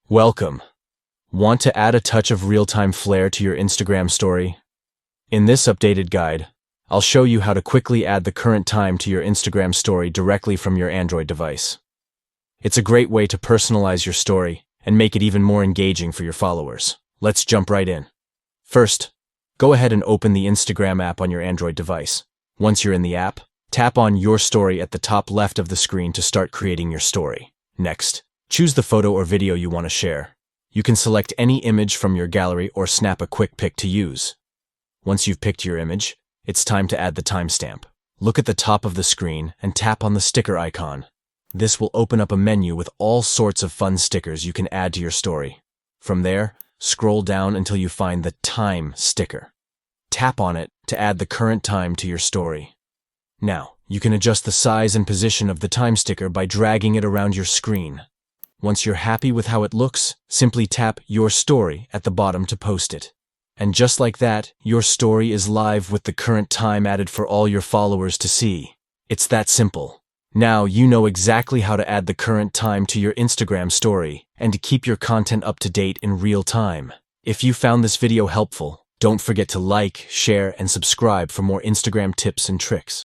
Welcome. Want to add a touch of real-time flair to your Instagram story? In this updated guide, I'll show you how to quickly add the current time to your Instagram story directly from your Android device. It's a great way to personalize your story and make it even more engaging for your followers. Let's jump right in. First, go ahead and open the Instagram app on your Android device. Once you're in the app, tap on Your Story at the top left of the screen to start creating your story. Next, choose the photo or video you want to share. You can select any image from your gallery or snap a quick pic to use. Once you've picked your image, it's time to add the timestamp. Look at the top of the screen and tap on the sticker icon. This will open up a menu with all sorts of fun stickers you can add to your story. From there, scroll down until you find the Time sticker. Tap on it to add the current time to your story. Now, you can adjust the size and position of the time sticker by dragging it around your screen. Once you're happy with how it looks, simply tap Your Story at the bottom to post it. And just like that, your story is live with the current time added for all your followers to see. It's that simple. Now you know exactly how to add the current time to your Instagram story and to keep your content up to date in real time. If you found this video helpful, don't forget to like, share, and subscribe for more Instagram tips and tricks.